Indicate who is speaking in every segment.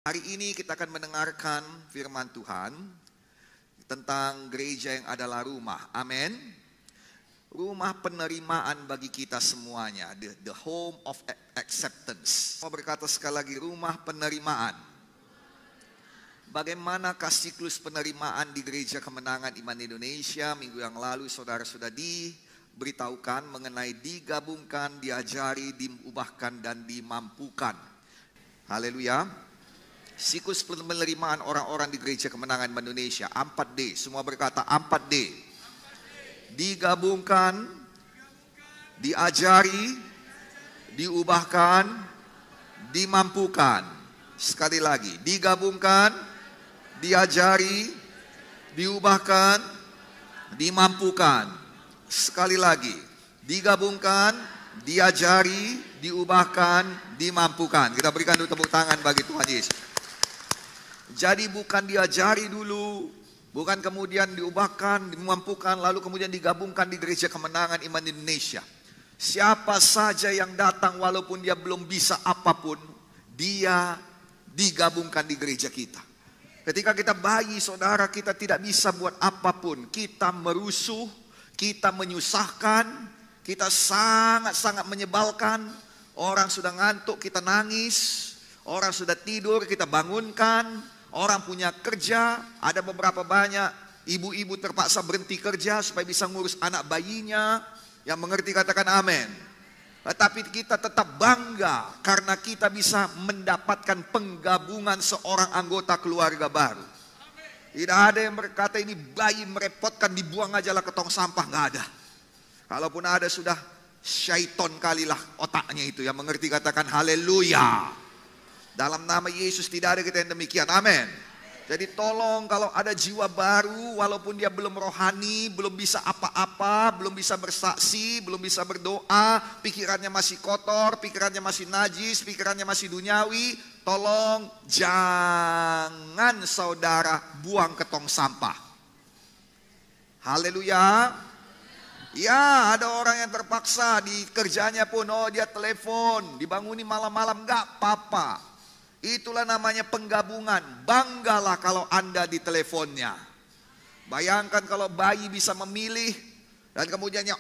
Speaker 1: Hari ini kita akan mendengarkan firman Tuhan tentang gereja yang adalah rumah. Amin. Rumah penerimaan bagi kita semuanya. The home of acceptance. Mau berkata sekali lagi, rumah penerimaan. Bagaimanakah siklus penerimaan di Gereja Kemenangan Iman Indonesia? Minggu yang lalu saudara sudah diberitahukan mengenai digabungkan, diajari, diubahkan, dan dimampukan. Haleluya. Siklus penerimaan orang-orang di Gereja Kemenangan Indonesia 4D. Semua berkata 4D. Digabungkan, diajari, diubahkan, dimampukan. Sekali lagi, digabungkan, diajari, diubahkan, dimampukan. Sekali lagi, digabungkan, diajari, diubahkan, dimampukan. Kita berikan dulu tepuk tangan bagi Tuhan Yesus. Jadi bukan diajari dulu, bukan kemudian diubahkan, dimampukan, lalu kemudian digabungkan di Gereja Kemenangan Iman Indonesia. Siapa saja yang datang walaupun dia belum bisa apapun, dia digabungkan di gereja kita. Ketika kita bayi, saudara, kita tidak bisa buat apapun. Kita merusuh, kita menyusahkan, kita sangat-sangat menyebalkan. Orang sudah ngantuk, kita nangis. Orang sudah tidur, kita bangunkan. Orang punya kerja, ada beberapa banyak ibu-ibu terpaksa berhenti kerja supaya bisa ngurus anak bayinya. Yang mengerti katakan amin. Tetapi kita tetap bangga karena kita bisa mendapatkan penggabungan seorang anggota keluarga baru. Tidak ada yang berkata ini bayi merepotkan, dibuang aja lah ke tong sampah, nggak ada. Kalaupun ada sudah syaiton kalilah otaknya itu. Yang mengerti katakan haleluya. Dalam nama Yesus tidak ada kita yang demikian. Amin. Jadi tolong kalau ada jiwa baru, walaupun dia belum rohani, belum bisa apa-apa, belum bisa bersaksi, belum bisa berdoa, pikirannya masih kotor, pikirannya masih najis, pikirannya masih duniawi, tolong jangan saudara buang ke tong sampah. Haleluya. Ya, ada orang yang terpaksa di kerjanya pun, dia telepon, dibanguni malam-malam, gak apa-apa. Itulah namanya penggabungan. Banggalah kalau Anda di teleponnya. Bayangkan kalau bayi bisa memilih dan kemudiannya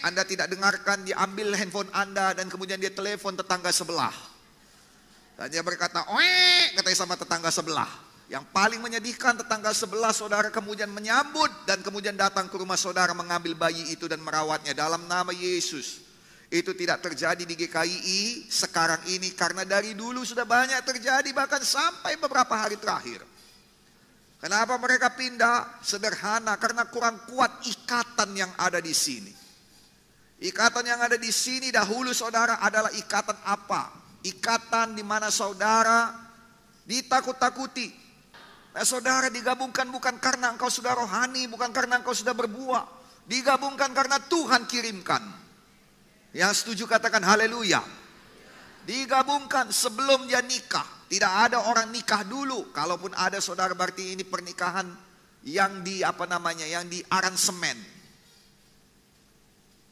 Speaker 1: Anda tidak dengarkan, dia ambil handphone Anda dan kemudian dia telepon tetangga sebelah. Dan dia berkata katanya sama tetangga sebelah. Yang paling menyedihkan, tetangga sebelah saudara kemudian menyambut dan kemudian datang ke rumah saudara mengambil bayi itu dan merawatnya dalam nama Yesus. Itu tidak terjadi di GKII sekarang ini karena dari dulu sudah banyak terjadi bahkan sampai beberapa hari terakhir. Kenapa mereka pindah? Sederhana, karena kurang kuat ikatan yang ada di sini. Ikatan yang ada di sini dahulu saudara adalah ikatan apa? Ikatan di mana saudara ditakut-takuti. Nah, saudara digabungkan bukan karena engkau sudah rohani, bukan karena engkau sudah berbuah. Digabungkan karena Tuhan kirimkan. Yang setuju katakan haleluya. Digabungkan sebelum dia nikah. Tidak ada orang nikah dulu. Kalaupun ada saudara berarti ini pernikahan yang yang di aransemen.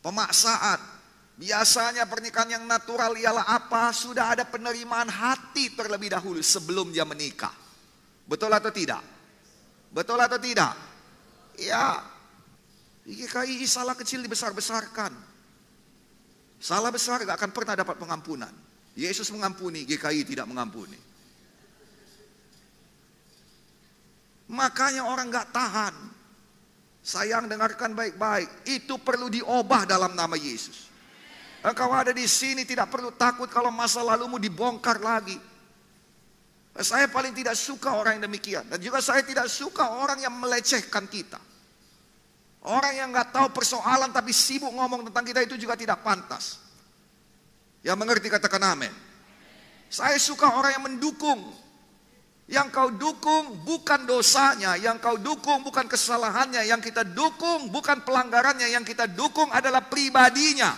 Speaker 1: Pemaksaan. Biasanya pernikahan yang natural ialah apa? Sudah ada penerimaan hati terlebih dahulu sebelum dia menikah. Betul atau tidak? Betul atau tidak? Ya. GKI salah kecil dibesar-besarkan. Salah besar gak akan pernah dapat pengampunan. Yesus mengampuni, GKI tidak mengampuni. Makanya orang gak tahan. Sayang, dengarkan baik-baik. Itu perlu diubah dalam nama Yesus. Engkau ada di sini tidak perlu takut kalau masa lalumu dibongkar lagi. Saya paling tidak suka orang yang demikian. Dan juga saya tidak suka orang yang melecehkan kita. Orang yang gak tahu persoalan tapi sibuk ngomong tentang kita itu juga tidak pantas. Yang mengerti katakan amin. Saya suka orang yang mendukung. Yang kau dukung bukan dosanya. Yang kau dukung bukan kesalahannya. Yang kita dukung bukan pelanggarannya. Yang kita dukung adalah pribadinya.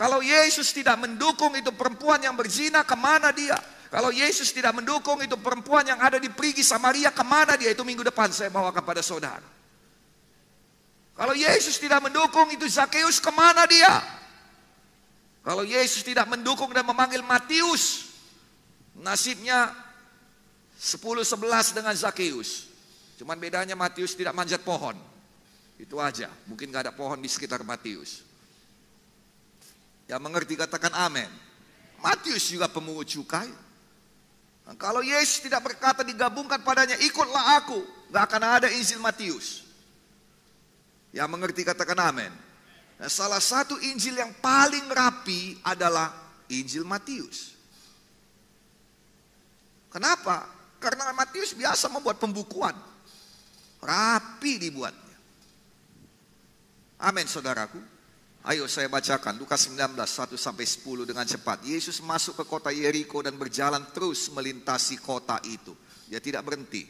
Speaker 1: Kalau Yesus tidak mendukung itu perempuan yang berzina, kemana dia? Kalau Yesus tidak mendukung itu perempuan yang ada di Perigi Samaria, kemana dia? Itu minggu depan saya bawa kepada saudara. Kalau Yesus tidak mendukung itu Zakeus, kemana dia? Kalau Yesus tidak mendukung dan memanggil Matius, nasibnya 10-11 dengan Zakeus. Cuman bedanya Matius tidak manjat pohon. Itu aja. Mungkin gak ada pohon di sekitar Matius. Yang mengerti katakan amin. Matius juga pemungut cukai. Nah, kalau Yesus tidak berkata digabungkan padanya, ikutlah aku, gak akan ada Injil Matius. Yang mengerti katakan amin. Nah, salah satu Injil yang paling rapi adalah Injil Matius. Kenapa? Karena Matius biasa membuat pembukuan. Rapi dibuatnya. Amin saudaraku. Ayo saya bacakan Lukas 19, 1-10 dengan cepat. Yesus masuk ke kota Yeriko dan berjalan terus melintasi kota itu. Dia tidak berhenti.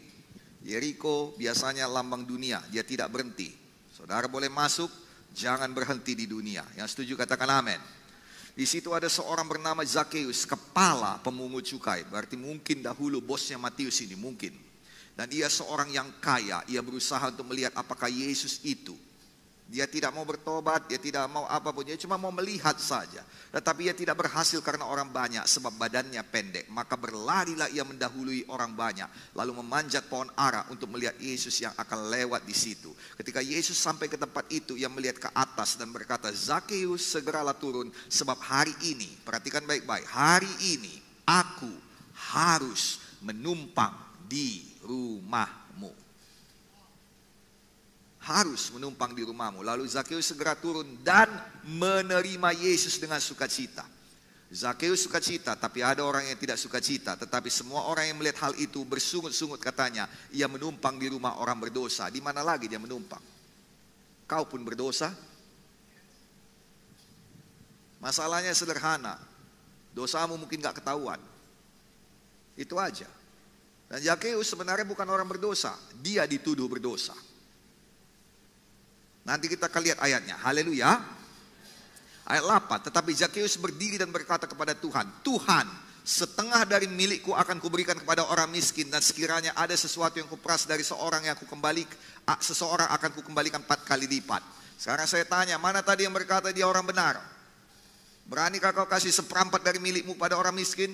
Speaker 1: Yeriko biasanya lambang dunia, dia tidak berhenti. Saudara boleh masuk, jangan berhenti di dunia. Yang setuju katakan amin. Di situ ada seorang bernama Zakeus, kepala pemungut cukai. Berarti mungkin dahulu bosnya Matius ini, mungkin. Dan ia seorang yang kaya, ia berusaha untuk melihat apakah Yesus itu. Dia tidak mau bertobat, dia tidak mau apapun, dia cuma mau melihat saja. Tetapi ia tidak berhasil karena orang banyak, sebab badannya pendek. Maka berlarilah ia mendahului orang banyak, lalu memanjat pohon ara untuk melihat Yesus yang akan lewat di situ. Ketika Yesus sampai ke tempat itu, ia melihat ke atas dan berkata, Zakeus, segeralah turun, sebab hari ini, perhatikan baik-baik, hari ini aku harus menumpang di rumahmu. Harus menumpang di rumahmu. Lalu Zakeus segera turun dan menerima Yesus dengan sukacita. Zakeus sukacita, tapi ada orang yang tidak sukacita. Tetapi semua orang yang melihat hal itu bersungut-sungut katanya, ia menumpang di rumah orang berdosa. Di mana lagi dia menumpang? Kau pun berdosa? Masalahnya sederhana. Dosamu mungkin gak ketahuan. Itu aja. Dan Zakeus sebenarnya bukan orang berdosa. Dia dituduh berdosa. Nanti kita akan lihat ayatnya. Haleluya. Ayat 8. Tetapi Zakeus berdiri dan berkata kepada Tuhan, Tuhan, setengah dari milikku akan kuberikan kepada orang miskin, dan sekiranya ada sesuatu yang kuperas dari seseorang akan kukembalikan 4 kali lipat. Sekarang saya tanya, mana tadi yang berkata dia orang benar? Beranikah kau kasih 1/4 dari milikmu pada orang miskin?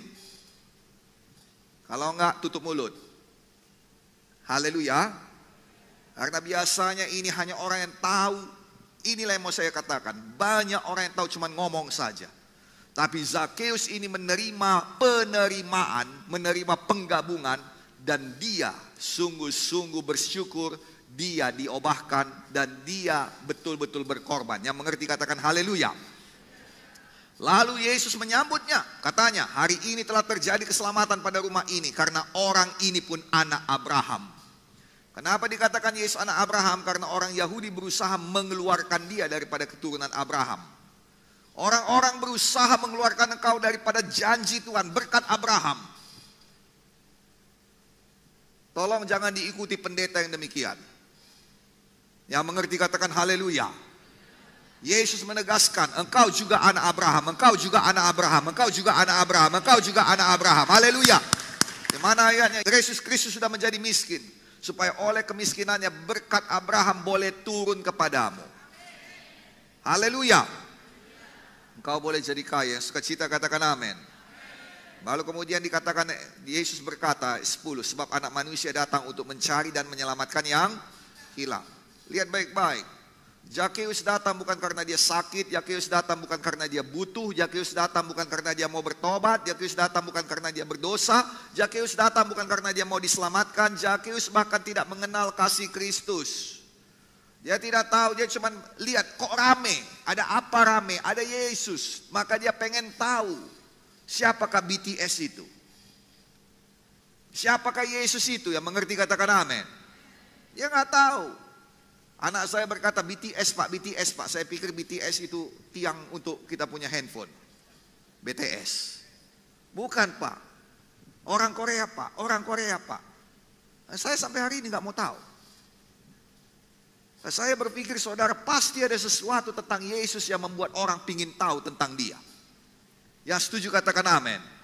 Speaker 1: Kalau enggak, tutup mulut. Haleluya. Karena biasanya ini hanya orang yang tahu. Inilah yang mau saya katakan. Banyak orang yang tahu cuma ngomong saja. Tapi Zakeus ini menerima penerimaan, menerima penggabungan. Dan dia sungguh-sungguh bersyukur. Dia diobahkan dan dia betul-betul berkorban. Yang mengerti katakan haleluya. Lalu Yesus menyambutnya. Katanya, hari ini telah terjadi keselamatan pada rumah ini. Karena orang ini pun anak Abraham. Kenapa dikatakan Yesus anak Abraham? Karena orang Yahudi berusaha mengeluarkan dia daripada keturunan Abraham. Orang-orang berusaha mengeluarkan engkau daripada janji Tuhan, berkat Abraham. Tolong jangan diikuti pendeta yang demikian. Yang mengerti katakan haleluya. Yesus menegaskan, engkau juga anak Abraham, engkau juga anak Abraham, engkau juga anak Abraham, engkau juga anak Abraham. Haleluya. Di mana ayatnya? Yesus Kristus sudah menjadi miskin, supaya oleh kemiskinannya berkat Abraham boleh turun kepadamu. Haleluya. Engkau boleh jadi kaya. Sukacita katakan amin. Lalu kemudian dikatakan, Yesus berkata 10, sebab anak manusia datang untuk mencari dan menyelamatkan yang hilang. Lihat baik-baik. Zakeus datang bukan karena dia sakit, Zakeus datang bukan karena dia butuh, Zakeus datang bukan karena dia mau bertobat, Zakeus datang bukan karena dia berdosa, Zakeus datang bukan karena dia mau diselamatkan, Zakeus bahkan tidak mengenal kasih Kristus. Dia tidak tahu, dia cuma lihat kok rame, ada apa rame, ada Yesus, maka dia pengen tahu siapakah BTS itu. Siapakah Yesus itu? Yang mengerti katakan amin. Dia nggak tahu. Anak saya berkata BTS pak, BTS pak. Saya pikir BTS itu tiang untuk kita punya handphone. BTS. Bukan pak. Orang Korea pak, orang Korea pak. Saya sampai hari ini nggak mau tahu. Saya berpikir saudara pasti ada sesuatu tentang Yesus yang membuat orang pingin tahu tentang dia. Yang setuju katakan amin.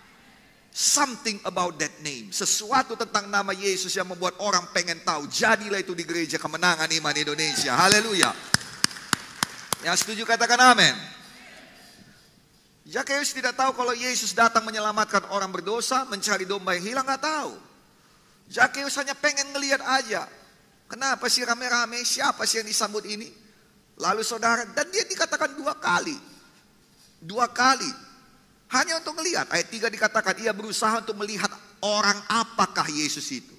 Speaker 1: Something about that name. Sesuatu tentang nama Yesus yang membuat orang pengen tahu. Jadilah itu di Gereja Kemenangan Iman Indonesia. Haleluya. Yang setuju katakan amin. Zakeus tidak tahu kalau Yesus datang menyelamatkan orang berdosa, mencari domba yang hilang, gak tahu. Zakeus hanya pengen ngelihat aja. Kenapa sih rame-rame? Siapa sih yang disambut ini? Lalu saudara, dan dia dikatakan 2 kali. 2 kali. Hanya untuk melihat. Ayat 3 dikatakan, ia berusaha untuk melihat orang apakah Yesus itu.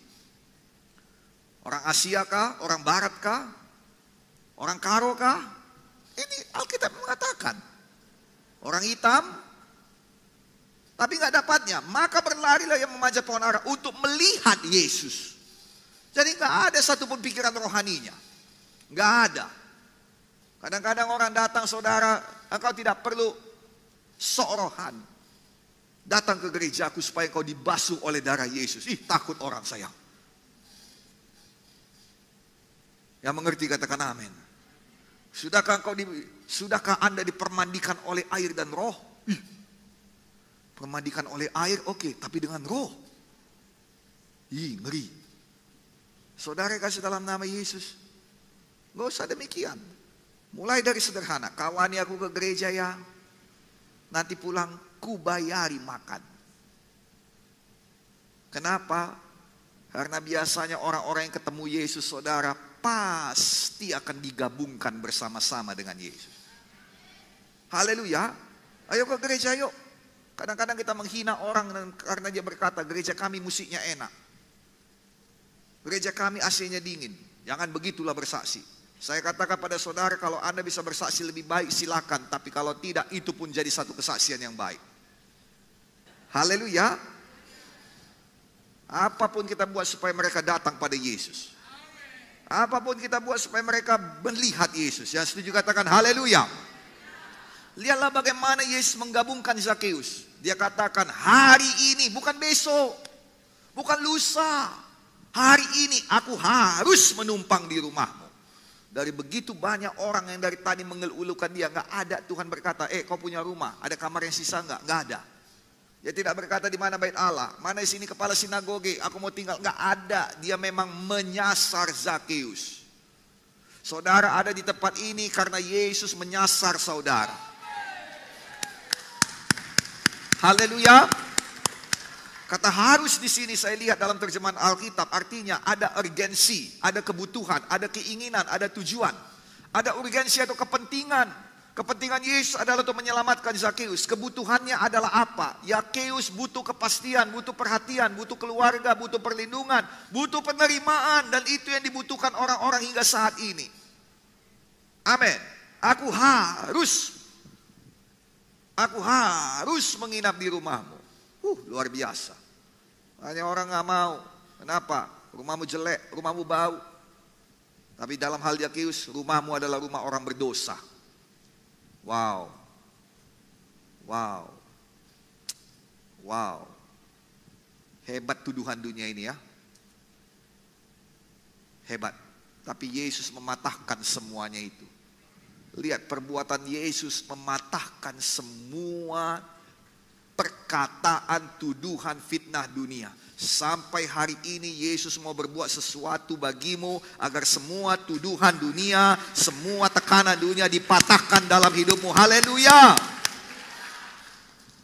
Speaker 1: Orang Asia kah? Orang Barat kah? Orang Karo kah? Ini Alkitab mengatakan. Orang hitam. Tapi gak dapatnya. Maka berlarilah yang memanjat pohon ara untuk melihat Yesus. Jadi gak ada satupun pikiran rohaninya. Gak ada. Kadang-kadang orang datang, saudara, engkau tidak perlu sok rohani. Datang ke gerejaku supaya engkau dibasuh oleh darah Yesus. Ih, takut orang sayang. Yang mengerti katakan amin. Sudahkah Anda dipermandikan oleh air dan roh? Ih, permandikan oleh air, oke, tapi dengan roh. Ih, ngeri. Saudara kasih dalam nama Yesus. Gak usah demikian. Mulai dari sederhana, kawani aku ke gereja ya, nanti pulang ku bayari makan. Kenapa? Karena biasanya orang-orang yang ketemu Yesus, saudara, pasti akan digabungkan bersama-sama dengan Yesus. Haleluya. Ayo ke gereja yuk. Kadang-kadang kita menghina orang karena dia berkata gereja kami musiknya enak. Gereja kami AC-nya dingin. Jangan begitulah bersaksi. Saya katakan pada saudara, kalau Anda bisa bersaksi lebih baik silakan, tapi kalau tidak itu pun jadi satu kesaksian yang baik. Haleluya. Apapun kita buat supaya mereka datang pada Yesus. Apapun kita buat supaya mereka melihat Yesus. Yang setuju katakan haleluya. Lihatlah bagaimana Yesus menggabungkan Zakeus. Dia katakan hari ini, bukan besok, bukan lusa. Hari ini aku harus menumpang di rumahmu. Dari begitu banyak orang yang dari tadi mengeluh-elukan dia, gak ada. Tuhan berkata, kau punya rumah, ada kamar yang sisa gak? Gak ada. Dia tidak berkata di mana bait Allah, mana di sini kepala sinagoge, aku mau tinggal. Gak ada. Dia memang menyasar Zakeus. Saudara ada di tempat ini karena Yesus menyasar saudara. Haleluya. Kata harus di sini saya lihat dalam terjemahan Alkitab, artinya ada urgensi, ada kebutuhan, ada keinginan, ada tujuan. Ada urgensi atau kepentingan. Kepentingan Yesus adalah untuk menyelamatkan Zakeus. Kebutuhannya adalah apa? Zakeus butuh kepastian, butuh perhatian, butuh keluarga, butuh perlindungan, butuh penerimaan. Dan itu yang dibutuhkan orang-orang hingga saat ini. Amin. Aku harus menginap di rumahmu. Luar biasa. Hanya orang gak mau. Kenapa? Rumahmu jelek, rumahmu bau. Tapi dalam hal Zakeus, rumahmu adalah rumah orang berdosa. Wow. Hebat tuduhan dunia ini ya. Hebat. Tapi Yesus mematahkan semuanya itu. Lihat perbuatan Yesus mematahkan semua perkataan, tuduhan, fitnah dunia. Sampai hari ini Yesus mau berbuat sesuatu bagimu agar semua tuduhan dunia, semua tekanan dunia dipatahkan dalam hidupmu. Haleluya.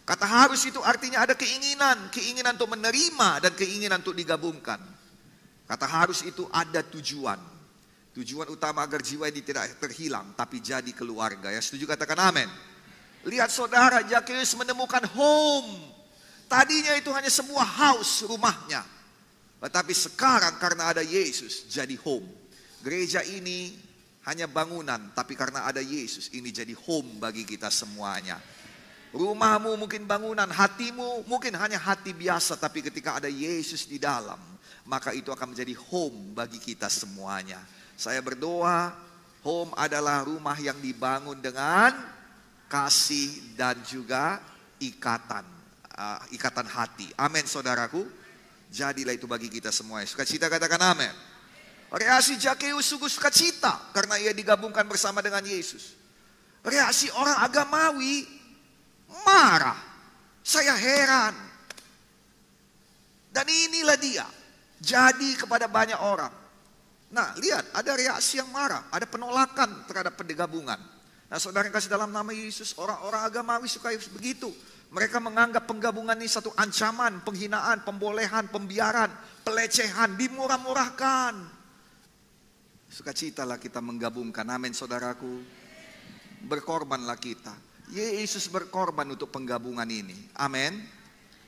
Speaker 1: Kata harus itu artinya ada keinginan untuk menerima dan keinginan untuk digabungkan. Kata harus itu ada tujuan. Tujuan utama agar jiwa ini tidak terhilang tapi jadi keluarga. Ya setuju katakan amin. Lihat saudara, Zakeus menemukan home. Tadinya itu hanya sebuah house, rumahnya. Tetapi sekarang karena ada Yesus jadi home. Gereja ini hanya bangunan, tapi karena ada Yesus ini jadi home bagi kita semuanya. Rumahmu mungkin bangunan, hatimu mungkin hanya hati biasa, tapi ketika ada Yesus di dalam, maka itu akan menjadi home bagi kita semuanya. Saya berdoa, home adalah rumah yang dibangun dengan kasih dan juga ikatan hati. Amin saudaraku. Jadilah itu bagi kita semua. Sukacita katakan amin. Reaksi Zakeus sungguh sukacita karena ia digabungkan bersama dengan Yesus. Reaksi orang agamawi marah. Saya heran. Dan inilah dia jadi kepada banyak orang. Nah lihat ada reaksi yang marah, ada penolakan terhadap penggabungan. Nah saudara yang kasih dalam nama Yesus, orang-orang agamawi suka begitu. Mereka menganggap penggabungan ini satu ancaman, penghinaan, pembolehan, pembiaran, pelecehan, dimurah-murahkan. Sukacitalah kita menggabungkan. Amin saudaraku. Berkorbanlah kita. Yesus berkorban untuk penggabungan ini. Amin.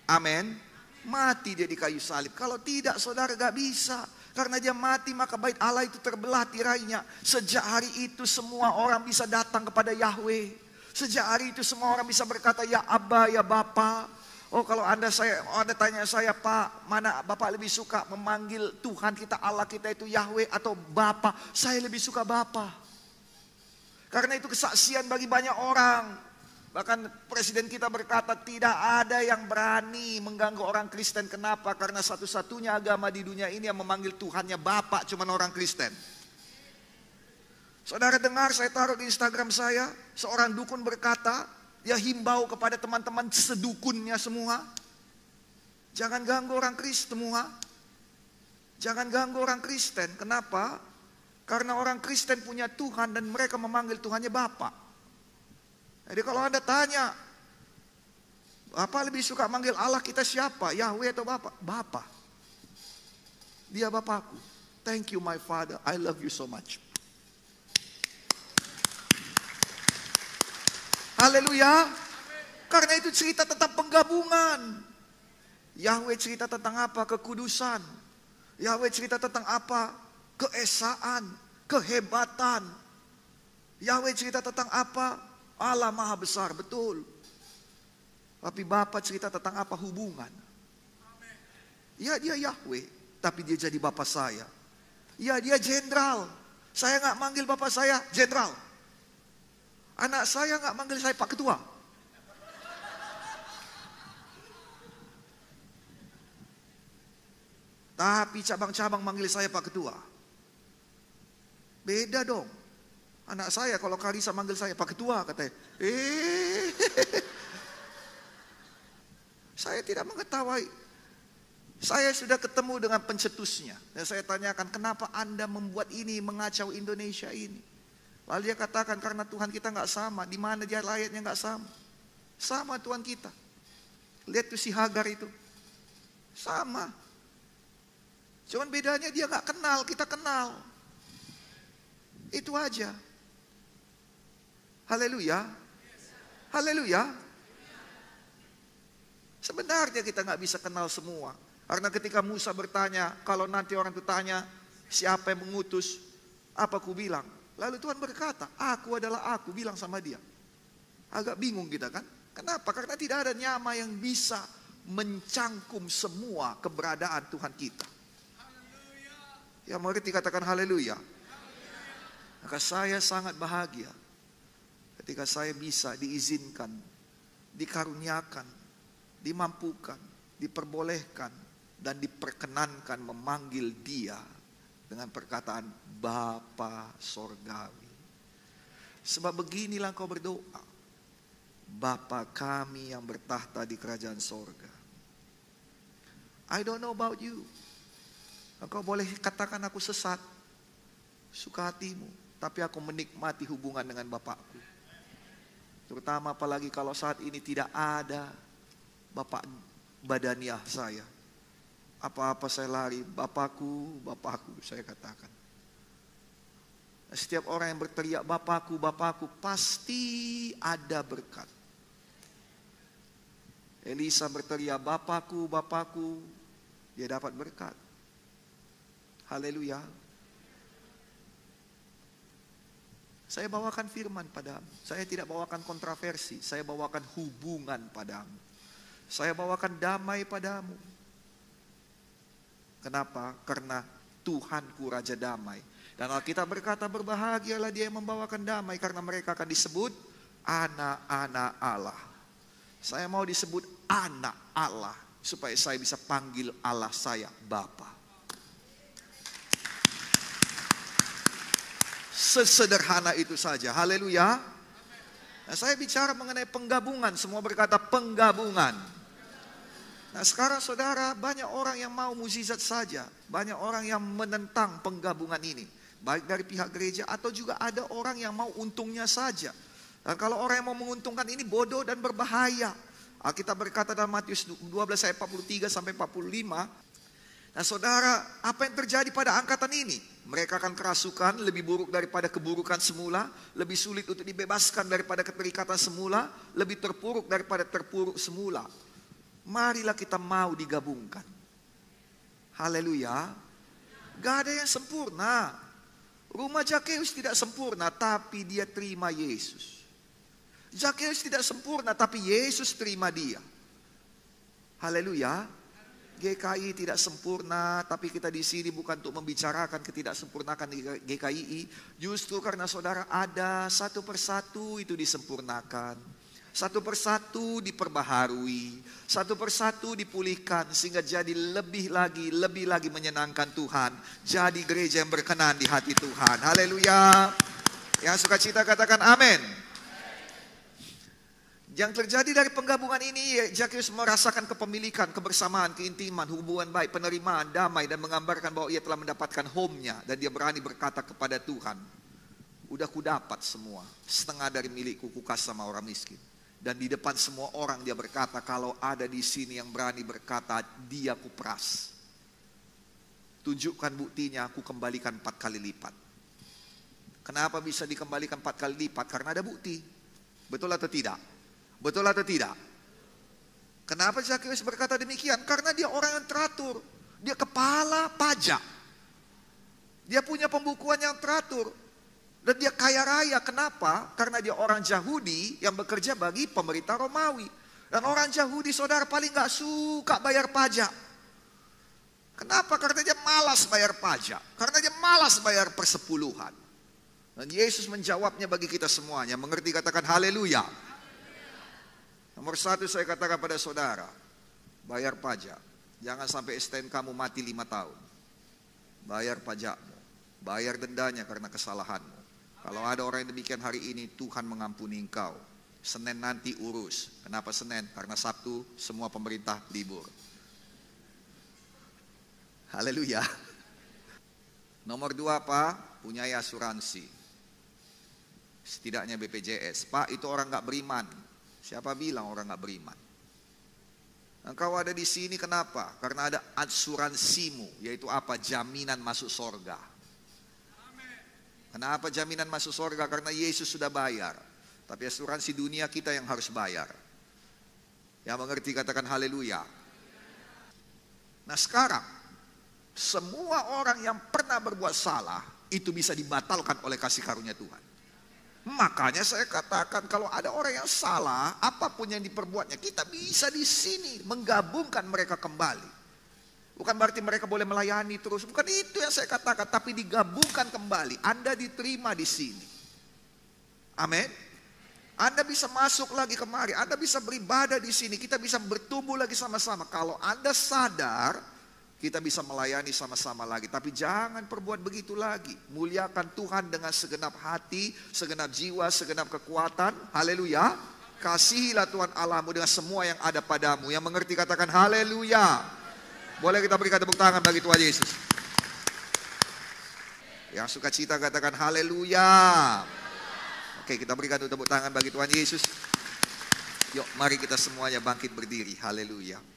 Speaker 1: Amin. Mati dia di kayu salib. Kalau tidak saudara gak bisa. Karena dia mati maka bait Allah itu terbelah tirainya. Sejak hari itu semua orang bisa datang kepada Yahweh. Sejak hari itu semua orang bisa berkata ya Abba, ya Bapa. Oh kalau Anda tanya saya, Pak, mana Bapak lebih suka memanggil Tuhan kita, Allah kita itu Yahweh atau Bapa? Saya lebih suka Bapa. Karena itu kesaksian bagi banyak orang. Bahkan presiden kita berkata tidak ada yang berani mengganggu orang Kristen. Kenapa? Karena satu-satunya agama di dunia ini yang memanggil Tuhannya Bapa cuma orang Kristen. Saudara dengar, saya taruh di Instagram saya, seorang dukun berkata, dia himbau kepada teman-teman sedukunnya semua. Jangan ganggu orang Kristen semua. Jangan ganggu orang Kristen. Kenapa? Karena orang Kristen punya Tuhan dan mereka memanggil Tuhannya Bapa. Jadi kalau Anda tanya, Bapak lebih suka manggil Allah kita siapa? Yahweh atau Bapa? Bapa. Dia Bapakku. Thank you my Father, I love you so much. Haleluya. Karena itu cerita tentang penggabungan. Yahweh cerita tentang apa? Kekudusan. Yahweh cerita tentang apa? Keesaan, kehebatan. Yahweh cerita tentang apa? Allah Maha Besar, betul. Tapi Bapa cerita tentang apa? Hubungan. Ya dia Yahweh, tapi dia jadi Bapa saya. Ya dia jenderal. Saya gak manggil Bapa saya jenderal. Anak saya gak manggil saya Pak Ketua. Tapi cabang-cabang manggil saya Pak Ketua. Beda dong. Anak saya kalau Karisa manggil saya Pak Ketua katanya. Saya tidak mengetahui. Saya sudah ketemu dengan pencetusnya. Dan saya tanyakan kenapa Anda membuat ini mengacau Indonesia ini. Lalu dia katakan karena Tuhan kita gak sama. Di mana dia rakyatnya gak sama. Sama Tuhan kita. Lihat tuh si Hagar itu. Sama. Cuman bedanya dia gak kenal, kita kenal. Itu aja. Haleluya. Haleluya. Sebenarnya kita gak bisa kenal semua. Karena ketika Musa bertanya, kalau nanti orang itu tanya, siapa yang mengutus? Apa ku bilang? Lalu Tuhan berkata, aku adalah aku, bilang sama dia. Agak bingung kita kan? Kenapa? Karena tidak ada nyama yang bisa mencangkum semua keberadaan Tuhan kita. Ya mengerti katakan haleluya. Maka saya sangat bahagia ketika saya bisa diizinkan, dikaruniakan, dimampukan, diperbolehkan, dan diperkenankan memanggil dia dengan perkataan Bapa Sorgawi. Sebab beginilah kau berdoa. Bapa kami yang bertahta di kerajaan sorga. I don't know about you. Engkau boleh katakan aku sesat. Suka hatimu. Tapi aku menikmati hubungan dengan Bapakku. Terutama apalagi kalau saat ini tidak ada Bapak badaniah saya. Apa-apa saya lari, Bapakku, Bapakku, saya katakan. Setiap orang yang berteriak Bapakku, Bapakku, pasti ada berkat. Elisa berteriak Bapakku, Bapakku, dia dapat berkat. Haleluya. Saya bawakan firman padamu. Saya tidak bawakan kontroversi, saya bawakan hubungan padamu. Saya bawakan damai padamu. Kenapa? Karena Tuhanku Raja Damai. Dan Alkitab berkata berbahagialah dia yang membawakan damai karena mereka akan disebut anak-anak Allah. Saya mau disebut anak Allah supaya saya bisa panggil Allah saya Bapa. Sesederhana itu saja. Haleluya. Nah, saya bicara mengenai penggabungan. Semua berkata penggabungan. Nah sekarang saudara, banyak orang yang mau mukjizat saja. Banyak orang yang menentang penggabungan ini. Baik dari pihak gereja atau juga ada orang yang mau untungnya saja. Dan kalau orang yang mau menguntungkan ini bodoh dan berbahaya. Alkitab berkata dalam Matius 12 ayat 43 sampai 45. Nah saudara, apa yang terjadi pada angkatan ini? Mereka akan kerasukan, lebih buruk daripada keburukan semula, lebih sulit untuk dibebaskan daripada keterikatan semula, lebih terpuruk daripada terpuruk semula. Marilah kita mau digabungkan. Haleluya. Gak ada yang sempurna. Rumah Zakeus tidak sempurna, tapi dia terima Yesus. Zakeus tidak sempurna, tapi Yesus terima dia. Haleluya. GKI tidak sempurna, tapi kita di sini bukan untuk membicarakan ketidaksempurnaan GKI. Justru karena saudara ada satu persatu itu disempurnakan, satu persatu diperbaharui, satu persatu dipulihkan sehingga jadi lebih lagi menyenangkan Tuhan. Jadi gereja yang berkenan di hati Tuhan. Haleluya. Yang sukacita katakan amin. Yang terjadi dari penggabungan ini, Zakeus merasakan kepemilikan, kebersamaan, keintiman, hubungan baik, penerimaan, damai, dan menggambarkan bahwa ia telah mendapatkan home-nya. Dan dia berani berkata kepada Tuhan, udah ku dapat semua, setengah dari milikku kukas sama orang miskin. Dan di depan semua orang dia berkata, kalau ada di sini yang berani berkata, dia kuperas. Tunjukkan buktinya, aku kembalikan 4 kali lipat. Kenapa bisa dikembalikan 4 kali lipat? Karena ada bukti. Betul atau tidak? Betul atau tidak? Kenapa Zakeus berkata demikian? Karena dia orang yang teratur. Dia kepala pajak. Dia punya pembukuan yang teratur. Dan dia kaya raya. Kenapa? Karena dia orang Yahudi yang bekerja bagi pemerintah Romawi. Dan orang Yahudi saudara paling gak suka bayar pajak. Kenapa? Karena dia malas bayar pajak. Karena dia malas bayar persepuluhan. Dan Yesus menjawabnya bagi kita semuanya. Mengerti katakan haleluya. Nomor 1 saya katakan pada saudara, bayar pajak. Jangan sampai STNK-mu mati 5 tahun. Bayar pajakmu, bayar dendanya karena kesalahanmu. Kalau ada orang yang demikian hari ini, Tuhan mengampuni engkau. Senin nanti urus. Kenapa Senin? Karena Sabtu semua pemerintah libur. Haleluya. Nomor 2 apa? Punya asuransi. Setidaknya BPJS. Pak, itu orang gak beriman. Siapa bilang orang gak beriman? Engkau ada di sini kenapa? Karena ada asuransimu, yaitu apa? Jaminan masuk sorga. Kenapa jaminan masuk sorga? Karena Yesus sudah bayar. Tapi asuransi dunia kita yang harus bayar. Yang mengerti katakan haleluya. Nah sekarang, semua orang yang pernah berbuat salah, itu bisa dibatalkan oleh kasih karunia Tuhan. Makanya saya katakan kalau ada orang yang salah, apapun yang diperbuatnya, kita bisa di sini menggabungkan mereka kembali. Bukan berarti mereka boleh melayani terus, bukan itu yang saya katakan, tapi digabungkan kembali. Anda diterima di sini. Amin. Anda bisa masuk lagi kemari, Anda bisa beribadah di sini, kita bisa bertumbuh lagi sama-sama. Kalau Anda sadar, kita bisa melayani sama-sama lagi. Tapi jangan perbuat begitu lagi. Muliakan Tuhan dengan segenap hati, segenap jiwa, segenap kekuatan. Haleluya. Kasihilah Tuhan Allahmu dengan semua yang ada padamu. Yang mengerti katakan haleluya. Boleh kita berikan tepuk tangan bagi Tuhan Yesus. Yang suka cita katakan haleluya. Oke, kita berikan tepuk tangan bagi Tuhan Yesus. Yuk mari kita semuanya bangkit berdiri. Haleluya.